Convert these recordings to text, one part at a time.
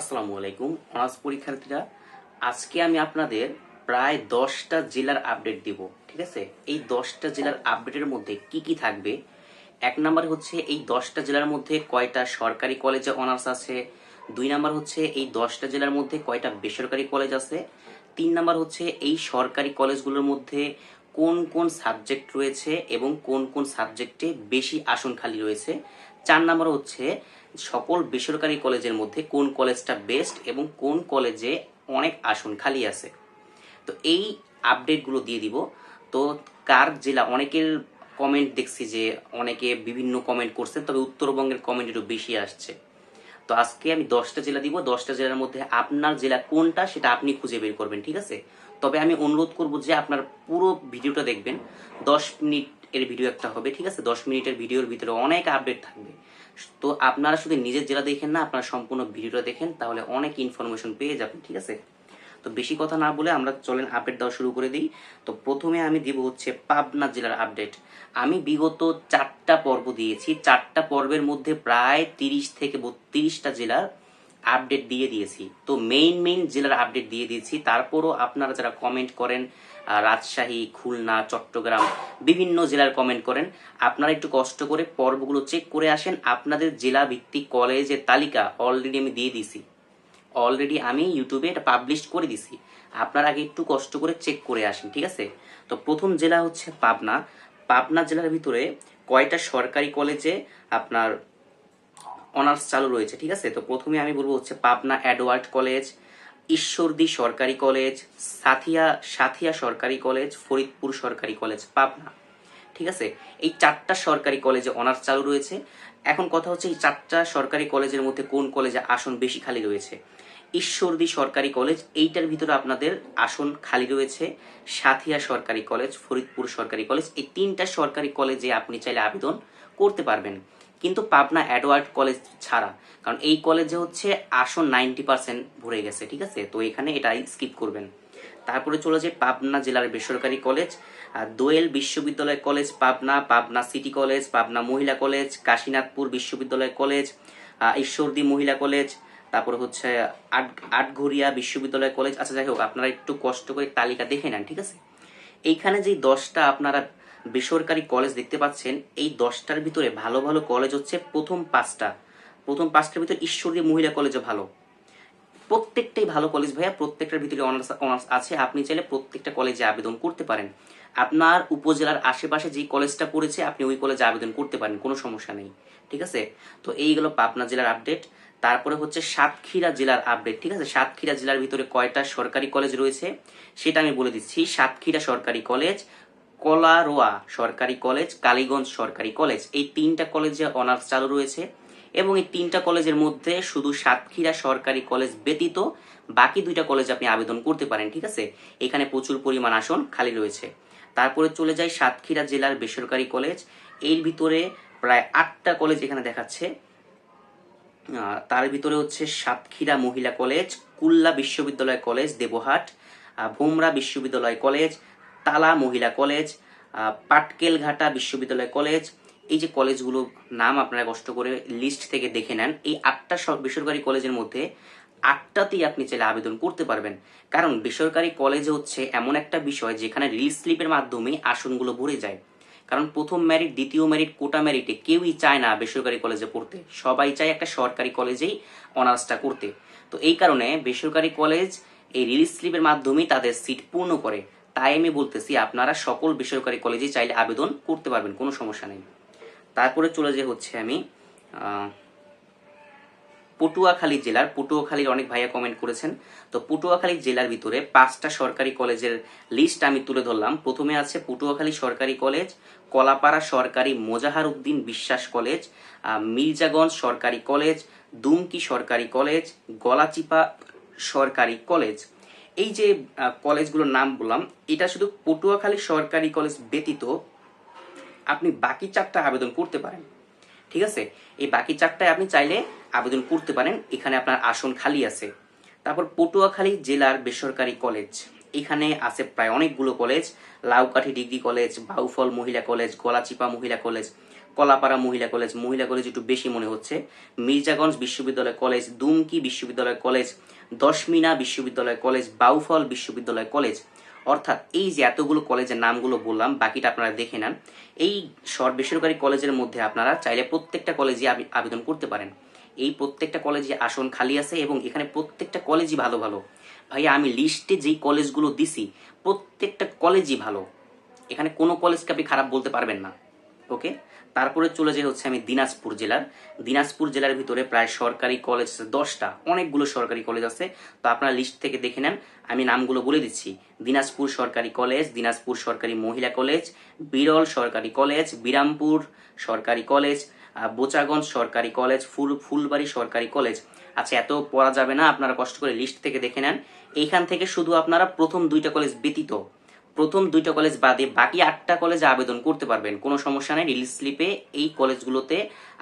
আসসালামু আলাইকুম অনার্স পরীক্ষার্থীরা। আজকে আমি আপনাদের প্রায় 10টা জেলার আপডেট দিব। ঠিক আছে, এই 10টা জেলার আপডেটের মধ্যে কি কি থাকবে। এক নাম্বার হচ্ছে এই 10টা জেলার মধ্যে কয়টা সরকারি কলেজে অনার্স আছে। দুই নাম্বার হচ্ছে এই 10টা জেলার মধ্যে কয়টা বেসরকারি কলেজ আছে। তিন নাম্বার হচ্ছে এই সরকারি কলেজগুলোর মধ্যে কোন কোন সাবজেক্ট রয়েছে এবং কোন কোন সাবজেক্টে বেশি আসন খালি রয়েছে। চার নাম্বার হচ্ছে সকল বেসরকারি কলেজের মধ্যে কোন কলেজটা বেস্ট এবং কোন কলেজে অনেক আসন খালি আছে। তো এই আপডেটগুলো দিয়ে দিব। তো কার জেলা, অনেকের কমেন্ট দেখছি যে অনেকে বিভিন্ন কমেন্ট করছেন, তবে উত্তরবঙ্গের কমেন্ট একটু বেশি আসছে। তো আজকে আমি 10টা জেলা দিব, 10টা জেলার মধ্যে আপনার জেলা কোনটা সেটা আপনি খুঁজে বের করবেন। ঠিক আছে, তবে আমি অনুরোধ করব যে আপনার পুরো ভিডিওটা দেখবেন। 10 মিনিট এর ভিডিও একটা হবে। ঠিক আছে, 10 মিনিটের ভিডিওর ভিতরে অনেক আপডেট থাকবে। তো আপনারা শুধু নিজের জেলা দেখেন না, আপনারা সম্পূর্ণ ভিডিওটা দেখেন, তাহলে অনেক ইনফরমেশন পেয়ে যাবেন। ঠিক আছে, তো বেশি কথা না বলে আমরা চলেন আপডেট দেওয়া শুরু করে দিই। তো প্রথমে আমি দিব হচ্ছে পাবনা জেলার আপডেট। আমি বিগত 4টা পর্ব দিয়েছি, 4টা পর্বের মধ্যে প্রায় 30 থেকে 32টা জেলার আপডেট দিয়ে দিয়েছি। তো মেইন জেলার আপডেট দিয়ে দিয়েছি। তারপরও আপনারা যারা কমেন্ট করেন, রাজশাহী, খুলনা, চট্টগ্রাম, বিভিন্ন জেলার কমেন্ট করেন, আপনারা একটু কষ্ট করে পর্বগুলো চেক করে আসেন। আপনাদের জেলা ভিত্তিক কলেজের তালিকা অলরেডি আমি দিয়ে দিয়েছি, অলরেডি আমি ইউটিউবে এটা পাবলিশ করে দিছি। আপনারা আগে একটু কষ্ট করে চেক করে আসেন। ঠিক আছে, তো প্রথম জেলা হচ্ছে পাবনা। পাবনা জেলার ভিতরে কয়টা সরকারি কলেজে আপনার অনার্স চালু রয়েছে। ঠিক আছে, তো প্রথমে আমি বলবো হচ্ছে পাবনা এডওয়ার্ড কলেজ, ঈশ্বরদী সরকারি কলেজ, সাথিয়া সাথিয়া সরকারি কলেজ, ফরিদপুর সরকারি কলেজ, পাবনা। ঠিক আছে, এই 4টা সরকারি কলেজে অনার্স চালু রয়েছে। এখন কথা হচ্ছে এই 4টা সরকারি কলেজের মধ্যে কোন কলেজে আসন বেশি খালি রয়েছে। ঈশ্বরদী সরকারি কলেজ, এইটার ভিতরে আপনাদের আসন খালি রয়েছে। সাথিয়া সরকারি কলেজ, ফরিদপুর সরকারি কলেজ, এই 3টা সরকারি কলেজে আপনি চাইলে আবেদন করতে পারবেন, কিন্তু পাবনা এডওয়ার্ড কলেজ ছাড়া। কারণ এই কলেজে হচ্ছে আসন 90% ভরে গেছে। ঠিক আছে, তো এখানে এটাই স্কিপ করবেন। তারপরে চলে যায় পাবনা জেলার বেসরকারি কলেজ, দোয়েল বিশ্ববিদ্যালয় college Pabna, Pabna city college, Pabna মহিলা কলেজ, কাশীনাথপুর বিশ্ববিদ্যালয় কলেজ, ঈশ্বরদী মহিলা কলেজ, তারপরে হচ্ছে আটঘরিয়া বিশ্ববিদ্যালয় কলেজ। আচ্ছা যাই হোক, আপনারা একটু কষ্ট করে তালিকা দেখে নেন। ঠিক আছে, এইখানে যে 10টা আপনারা বেসরকারি কলেজ দেখতে পাচ্ছেন, এই 10টার ভিতরে ভালো ভালো কলেজ হচ্ছে প্রথম 5টার ভিতরে ঈশ্বরদী মহিলা কলেজও ভালো। প্রত্যেকটাই ভালো কলেজ ভাইয়া, প্রত্যেকটার ভিতরে অনার্স অনার্স আছে। আপনি চাইলে প্রত্যেকটা কলেজে আবেদন করতে পারেন। আপনার উপজেলার আশেপাশে যে কলেজটা পড়েছে আপনি ওই কলেজে আবেদন করতে পারেন, কোনো সমস্যা নেই। ঠিক আছে, তো এইগুলো পাবনা জেলার আপডেট। তারপরে হচ্ছে সাতক্ষীরা জেলার আপডেট। ঠিক আছে, সাতক্ষীরা জেলার ভিতরে কয়টা সরকারি কলেজ রয়েছে সেটা আমি বলে দিচ্ছি। সাতক্ষীরা সরকারি কলেজ, কলারোয়া সরকারি কলেজ, কালীগঞ্জ সরকারি কলেজ, এই 3টা কলেজে অনার্স চালু রয়েছে। এবং এই 3টা কলেজের মধ্যে শুধু সাতক্ষীরা সরকারি কলেজ ব্যতীত বাকি 2টা কলেজে আপনি আবেদন করতে পারেন। ঠিক আছে, এখানে প্রচুর পরিমাণ আসন খালি রয়েছে। তারপরে চলে যায় সাতক্ষীরা জেলার বেসরকারি কলেজ। এর ভিতরে প্রায় 8টা কলেজ এখানে দেখাচ্ছে। তার ভিতরে হচ্ছে সাতক্ষীরা মহিলা কলেজ, কুল্লা বিশ্ববিদ্যালয় কলেজ দেবহাট, ভোমরা বিশ্ববিদ্যালয় কলেজ, তালা মহিলা কলেজ, পাটকেলঘাটা বিশ্ববিদ্যালয় কলেজ। এই যে কলেজগুলো নাম আপনারা কষ্ট করে লিস্ট থেকে দেখে নেন। এই 8টা বেসরকারি কলেজের মধ্যে 8টাতেই আপনি চাইলে আবেদন করতে পারবেন। কারণ বেসরকারি কলেজে হচ্ছে এমন একটা বিষয় যেখানে রিলিজ স্লিপের মাধ্যমে আসনগুলো ভরে যায়। কারণ প্রথম মেরিট, দ্বিতীয় মেরিট, কোটা মেরিটে কেউই চায় না বেসরকারি কলেজে পড়তে, সবাই চায় একটা সরকারি কলেজেই অনার্সটা করতে। তো এই কারণে বেসরকারি কলেজ এই রিলিজ স্লিপের মাধ্যমেই তাদের সিট পূর্ণ করে। তাই আমি বলতেছি আপনারা সকল বেসরকারি কলেজে চাইলে আবেদন করতে পারবেন, কোনো সমস্যা নেই। তারপরে চলে যে হচ্ছে আমি পটুয়াখালী জেলার, পটুয়াখালীর অনেক ভাইয়া কমেন্ট করেছেন। তো পটুয়াখালী জেলার ভিতরে 5টা সরকারি কলেজের লিস্ট আমি তুলে ধরলাম। প্রথমে আছে পটুয়াখালী সরকারি কলেজ, কলাপাড়া সরকারি মোজাহার উদ্দিন বিশ্বাস কলেজ, মির্জাগঞ্জ সরকারি কলেজ, দুমকি সরকারি কলেজ, গলাচিপা সরকারি কলেজ। এই যে কলেজগুলোর নাম বললাম, এটা শুধু পটুয়াখালী সরকারি কলেজ ব্যতীত আপনি বাকি 4টা আবেদন করতে পারেন। ঠিক আছে, এই বাকি 4টায় আপনি চাইলে আবেদন করতে পারেন, এখানে আপনার আসন খালি আছে। তারপর পটুয়াখালী জেলার বেসরকারি কলেজ, এখানে আছে প্রায় অনেকগুলো college. Laukathi degree college, Bauphal মহিলা কলেজ, গলাচিপা মহিলা কলেজ, কলাপাড়া মহিলা কলেজ একটু বেশি মনে হচ্ছে, মির্জাগঞ্জ বিশ্ববিদ্যালয় কলেজ, দুমকি বিশ্ববিদ্যালয় কলেজ, দশমিনা বিশ্ববিদ্যালয় কলেজ, বাউফল বিশ্ববিদ্যালয় কলেজ। অর্থাৎ এই যে এতগুলো কলেজের নামগুলো বললাম, বাকিটা আপনারা দেখে নেন। এই বেসরকারি কলেজের মধ্যে আপনারা চাইলে প্রত্যেকটা কলেজে আবেদন করতে পারেন। এই প্রত্যেকটা কলেজে আসন খালি আছে এবং এখানে প্রত্যেকটা কলেজই ভালো ভালো। ভাইয়া আমি লিস্টে যেই কলেজগুলো দিছি প্রত্যেকটা কলেজই ভালো, এখানে কোনো কলেজকে আপনি খারাপ বলতে পারবেন না। ওকে, তারপরে চলে যাই হচ্ছে আমি দিনাজপুর জেলার ভিতরে প্রায় সরকারি কলেজ আছে 10টা, অনেকগুলো সরকারি কলেজ আছে। তো আপনারা লিস্ট থেকে দেখে নেন, আমি নামগুলো বলে দিচ্ছি। দিনাজপুর সরকারি কলেজ, দিনাজপুর সরকারি মহিলা কলেজ, বিরল সরকারি কলেজ, বিরামপুর সরকারি কলেজ, বোচাগঞ্জ সরকারি কলেজ, ফুলবাড়ি সরকারি কলেজ। আচ্ছা, এত পড়া যাবে না, আপনারা কষ্ট করে লিস্ট থেকে দেখে নেন। এইখান থেকে শুধু আপনারা প্রথম 2টা কলেজ ব্যতীত, প্রথম 2টা কলেজ বাদে বাকি 8টা কলেজে আবেদন করতে পারবেন, কোনো সমস্যা নেই। রিলিজ স্লিপে এই কলেজগুলোতে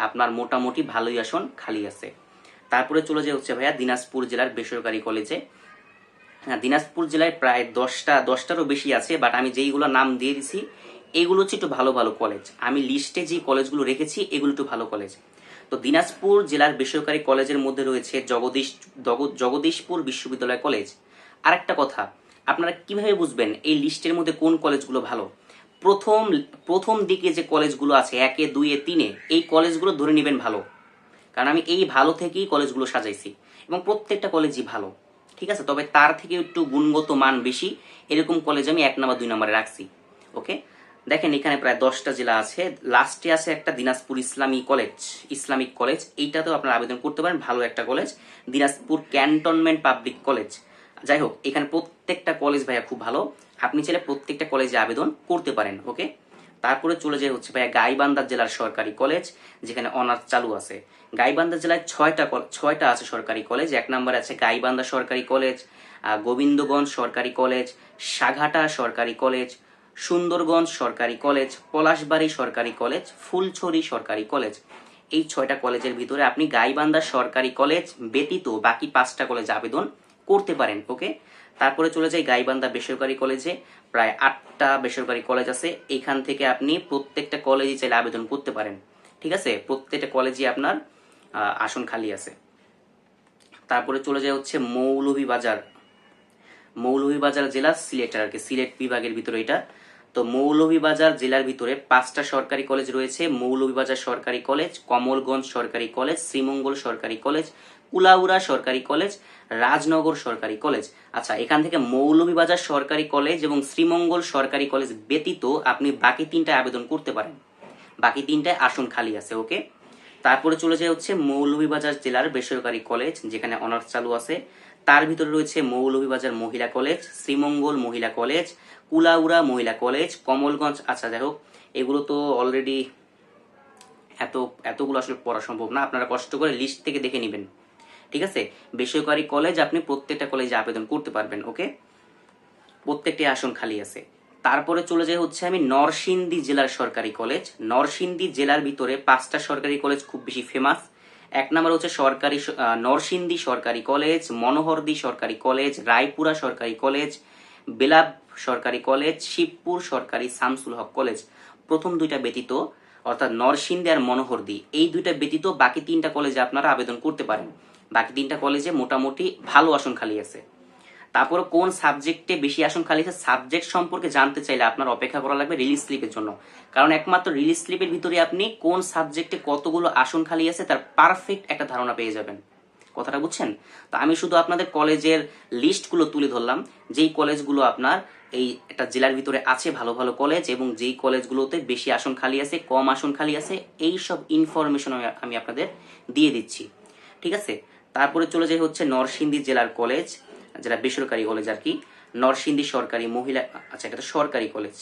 আপনার মোটামুটি ভালোই আসন খালি আছে। তারপরে চলে যায় হচ্ছে ভাইয়া দিনাজপুর জেলার বেসরকারি কলেজে। হ্যাঁ, দিনাজপুর জেলায় প্রায় 10টারও বেশি আছে, বাট আমি যেইগুলো নাম দিয়ে দিছি এইগুলো হচ্ছে একটু ভালো ভালো কলেজ। আমি লিস্টে যে কলেজগুলো রেখেছি এগুলো একটু ভালো কলেজ। তো দিনাজপুর জেলার বেসরকারি কলেজের মধ্যে রয়েছে জগদীশপুর বিশ্ববিদ্যালয় কলেজ। আরেকটা কথা, আপনারা কিভাবে বুঝবেন এই লিস্টের মধ্যে কোন কলেজগুলো ভালো? প্রথম দিকে যে কলেজগুলো আছে 1, 2, 3 এই কলেজগুলো ধরে নেবেন ভালো, কারণ আমি এই ভালো থেকেই কলেজগুলো সাজাইছি এবং প্রত্যেকটা কলেজই ভালো, ঠিক আছে। তবে তার থেকে একটু গুণগত মান বেশি এরকম কলেজ আমি 1 নাম্বার 2 নম্বরে রাখছি। ওকে, দেখেন এখানে প্রায় 10টা জেলা আছে, লাস্টে আছে একটা দিনাজপুর ইসলামিক কলেজ, এইটাতেও আপনারা আবেদন করতে পারেন, ভালো একটা college. Dinajpur cantonment public college. যাই হোক, এখানে প্রত্যেকটা কলেজ ভাইয়া খুব ভালো, আপনি চাইলে প্রত্যেকটা কলেজে আবেদন করতে পারেন। ওকে, তারপরে চলে যায় হচ্ছে ভাইয়া গাইবান্ধা জেলার সরকারি কলেজ, যেখানে অনার্স চালু আছে। গাইবান্ধা জেলায় 6টা আছে সরকারি কলেজ। 1 নম্বরে আছে গাইবান্ধা সরকারি কলেজ, গোবিন্দগঞ্জ সরকারি কলেজ, সাঘাটা সরকারি কলেজ, সুন্দরগঞ্জ সরকারি কলেজ, পলাশবাড়ি সরকারি কলেজ, ফুলছড়ি সরকারি কলেজ। এই 6টা কলেজের ভিতরে আপনি গাইবান্ধা সরকারি কলেজ ব্যতীত বাকি 5টা কলেজে আবেদন করতে পারেন। ওকে, তারপরে চলে যাই গাইবান্ধা বেসরকারি কলেজে, প্রায় 8টা বেসরকারি কলেজ আছে। এখান থেকে আপনি প্রত্যেকটা কলেজে চাইলে আবেদন করতে পারেন, ঠিক আছে। প্রত্যেকটা কলেজে আপনার আসন খালি আছে। তারপরে চলে যায় হচ্ছে মৌলভীবাজার জেলা, সিলেটের আর কি, সিলেট বিভাগের ভিতরে এটা। তো মৌলভীবাজার জেলার ভিতরে 5টা সরকারি কলেজ রয়েছে। মৌলভীবাজার সরকারি কলেজ, কমলগঞ্জ সরকারি কলেজ, শ্রীমঙ্গল সরকারি কলেজ, কুলাউড়া সরকারি কলেজ, রাজনগর সরকারি কলেজ। আচ্ছা, এখান থেকে মৌলভীবাজার সরকারি কলেজ এবং শ্রীমঙ্গল সরকারি কলেজ ব্যতীত আপনি বাকি 3টায় আবেদন করতে পারেন, বাকি 3টায় আসন খালি আছে। ওকে, তারপরে চলে যায় হচ্ছে মৌলভীবাজার জেলার বেসরকারি কলেজ, যেখানে অনার্স চালু আছে। তার ভিতরে রয়েছে মৌলভীবাজার মহিলা কলেজ, শ্রীমঙ্গল মহিলা কলেজ, কুলাউড়া মহিলা কলেজ, কমলগঞ্জ। আচ্ছা, যাই হোক, এগুলো তো অলরেডি এতগুলো আসলে পড়া সম্ভব না, আপনারা কষ্ট করে লিস্ট থেকে দেখে নেবেন, ঠিক আছে। বেসরকারি কলেজ আপনি প্রত্যেকটা কলেজে আবেদন করতে পারবেন। ওকে, প্রত্যেকটি আসন খালি আছে। তারপরে চলে যায় হচ্ছে আমি নরসিংদী জেলার সরকারি কলেজ। নরসিংদী জেলার ভিতরে 5টা সরকারি কলেজ খুব বেশি ফেমাস। 1 নম্বর হচ্ছে নরসিংদী সরকারি কলেজ, মনোহরদী সরকারি কলেজ, রায়পুরা সরকারি কলেজ, বেলাব সরকারি কলেজ, শিবপুর সরকারি শামসুল হক কলেজ। প্রথম 2টা ব্যতীত, অর্থাৎ নরসিংদী আর মনোহরদী, এই 2টা ব্যতীত বাকি 3টা কলেজে আপনারা আবেদন করতে পারেন। বাকি 3টা কলেজে মোটামুটি ভালো আসন খালি আছে। তারপরে কোন সাবজেক্টে বেশি আসন খালি আছে, সাবজেক্ট সম্পর্কে জানতে চাইলে আপনার অপেক্ষা করা লাগবে রিলিজ স্লিপের জন্য, কারণ একমাত্র রিলিজ স্লিপের ভিতরে আপনি কোন সাবজেক্টে কতগুলো আসন খালি আছে তার পারফেক্ট একটা ধারণা পেয়ে যাবেন। কথাটা বুঝছেন? তো আমি শুধু আপনাদের কলেজের লিস্টগুলো তুলে ধরলাম, যেই কলেজগুলো আপনার এই একটা জেলার ভিতরে আছে ভালো ভালো কলেজ, এবং যেই কলেজগুলোতে বেশি আসন খালি আছে, কম আসন খালি আছে, এই সব ইনফরমেশন আমি আপনাদের দিয়ে দিচ্ছি, ঠিক আছে। তারপরে চলে যাই হচ্ছে নরসিংদী জেলার কলেজ, যেটা বেসরকারি কলেজ আর কি, নরসিংদী সরকারি মহিলা। আচ্ছা, এটা তো সরকারি কলেজ,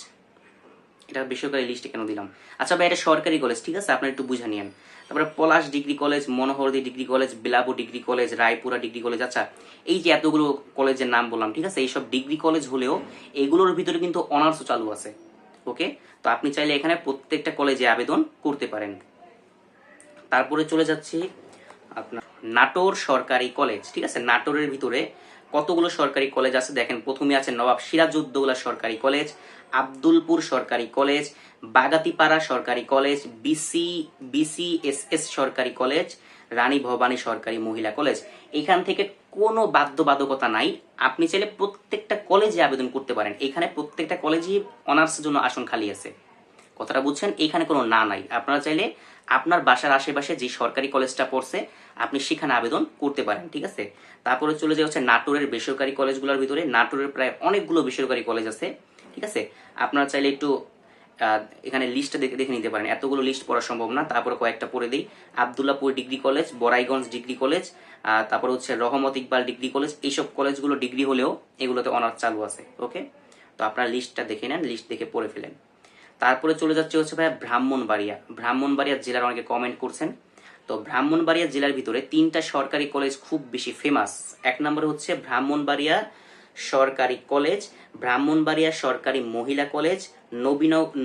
এটা বেসরকারি লিস্টে কেন দিলাম? আচ্ছা ভাই, এটা সরকারি কলেজ, ঠিক আছে, আপনারা একটু বুঝে নিয়েন। তারপরে Palash degree college, Monohardi degree college, বিলাবু degree college, Raipura degree college. আচ্ছা, এই যে এতগুলো কলেজের নাম বললাম, ঠিক আছে, এইসব ডিগ্রি কলেজ হলেও এগুলোর ভিতরে কিন্তু অনার্সও চালু আছে। ওকে, তো আপনি চাইলে এখানে প্রত্যেকটা কলেজে আবেদন করতে পারেন। তারপরে চলে যাচ্ছি আপনার নাটোর সরকারি কলেজ, ঠিক আছে। নাটোরের ভিতরে কতগুলো সরকারি কলেজ আছে দেখেন। প্রথমে আছে নবাব সিরাজউদ্দৌলা সরকারি কলেজ, আব্দুলপুর সরকারি কলেজ, বাগাতিপাড়া সরকারি কলেজ, বিসিএসএস সরকারি কলেজ, রানী ভবানী সরকারি মহিলা কলেজ। এখান থেকে কোনো বাধ্যবাধকতা নাই, আপনি চাইলে প্রত্যেকটা কলেজে আবেদন করতে পারেন। এখানে প্রত্যেকটা কলেজই অনার্সের জন্য আসন খালি আছে, কথাটা বুঝছেন? এখানে কোনো না নাই, আপনারা চাইলে আপনার বাসার আশেপাশে যে সরকারি কলেজটা পড়ছে আপনি সেখানে আবেদন করতে পারেন, ঠিক আছে। তারপরে চলে যাওয়া হচ্ছে নাটোরের বেসরকারি কলেজগুলোর ভিতরে। নাটোরের প্রায় অনেকগুলো বেসরকারি কলেজ আছে, ঠিক আছে। আপনারা চাইলে একটু এখানে লিস্টটা দেখে নিতে পারেন, এতগুলো লিস্ট পড়া সম্ভব না, তারপরে কয়েকটা পড়ে দিই। Abdullapur degree college, Baraiganj degree college, তারপর হচ্ছে রহমত ইকবাল ডিগ্রি কলেজ। এইসব কলেজগুলো ডিগ্রি হলেও এগুলোতে অনার্স চালু আছে, ওকে। তো আপনারা লিস্টটা দেখে নেন, লিস্ট দেখে পড়ে ফেলেন। তারপরে চলে যাচ্ছে হচ্ছে ভাইয়া ব্রাহ্মণবাড়িয়া। ব্রাহ্মণবাড়িয়া জেলার অনেকে কমেন্ট করছেন। তো ব্রাহ্মণবাড়িয়া জেলার ভিতরে 3টা সরকারি কলেজ খুব বেশি ফেমাস। এক নম্বরে হচ্ছে ব্রাহ্মণবাড়িয়া সরকারি কলেজ, ব্রাহ্মণবাড়িয়া সরকারি মহিলা কলেজ,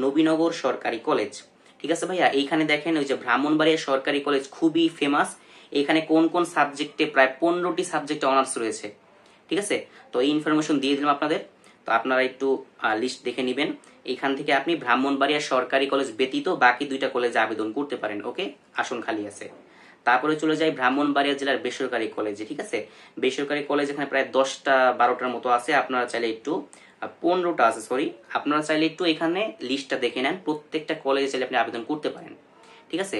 নবীনগর সরকারি কলেজ, ঠিক আছে ভাইয়া। এইখানে দেখেন ওই যে ব্রাহ্মণবাড়িয়া সরকারি কলেজ খুবই ফেমাস। এখানে কোন কোন সাবজেক্টে প্রায় 15টি সাবজেক্টে অনার্স রয়েছে, ঠিক আছে। তো এই ইনফরমেশন দিয়ে দিলাম আপনাদের, তো আপনারা একটু লিস্ট দেখে নেবেন। এখান থেকে আপনি ব্রাহ্মণবাড়িয়া সরকারি কলেজ ব্যতীত বাকি 2টা কলেজে আবেদন করতে পারেন, ওকে, আসন খালি আছে। তারপরে চলে যাই ব্রাহ্মণবাড়িয়া জেলার বেসরকারি কলেজে, ঠিক আছে। বেসরকারি কলেজ এখানে প্রায় 10টা 12টার মতো আছে, আপনারা চাইলে একটু 15টা আছে, সরি, আপনারা চাইলে একটু এখানে লিস্টটা দেখে নেন। প্রত্যেকটা কলেজে চাইলে আপনি আবেদন করতে পারেন, ঠিক আছে।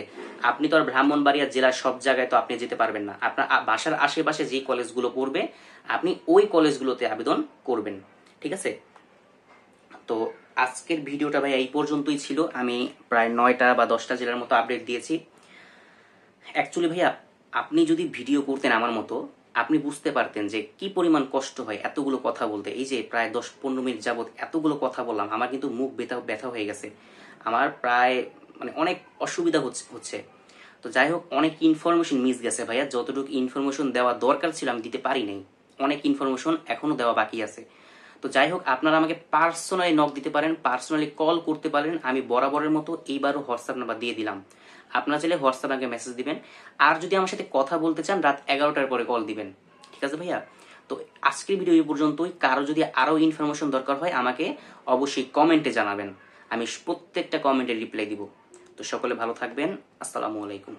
আপনি তো আর ব্রাহ্মণবাড়িয়া জেলার সব জায়গায় তো আপনি যেতে পারবেন না, আপনার বাসার আশেপাশে যে কলেজগুলো পড়বে আপনি ওই কলেজগুলোতে আবেদন করবেন, ঠিক আছে। তো আজকের ভিডিওটা ভাই এই পর্যন্তই ছিল। আমি প্রায় 9টা বা 10টা জেলার মতো আপডেট দিয়েছি। অ্যাকচুয়ালি ভাইয়া আপনি যদি ভিডিও করতেন আমার মতো, আপনি বুঝতে পারতেন যে কি পরিমাণ কষ্ট হয় এতগুলো কথা বলতে। এই যে প্রায় 10-15 মিনিট যাবত এতগুলো কথা বললাম, আমার কিন্তু মুখ ব্যথা হয়ে গেছে, আমার প্রায় মানে অনেক অসুবিধা হচ্ছে। তো যাই হোক, অনেক ইনফরমেশন মিস গেছে ভাইয়া, যতটুকু ইনফরমেশন দেওয়া দরকার ছিল আমি দিতে পারি নাই, অনেক ইনফরমেশন এখনো দেওয়া বাকি আছে। তো যাই হোক, আপনারা আমাকে পার্সোনালি নক দিতে পারেন, পার্সোনালি কল করতে পারেন। আমি বরাবরের মতো এইবারও হোয়াটসঅ্যাপ নাম্বার দিয়ে দিলাম, আপনারা চাইলে হোয়াটসঅ্যাপ আমাকে মেসেজ দিবেন। আর যদি আমার সাথে কথা বলতে চান রাত 11টার পরে কল দিবেন, ঠিক আছে ভাইয়া। তো আজকের ভিডিও এই পর্যন্তই। কারো যদি আরো ইনফরমেশন দরকার হয় আমাকে অবশ্যই কমেন্টে জানাবেন, আমি প্রত্যেকটা কমেন্টে রিপ্লাই দিব। তো সকলে ভালো থাকবেন, আসসালামু আলাইকুম।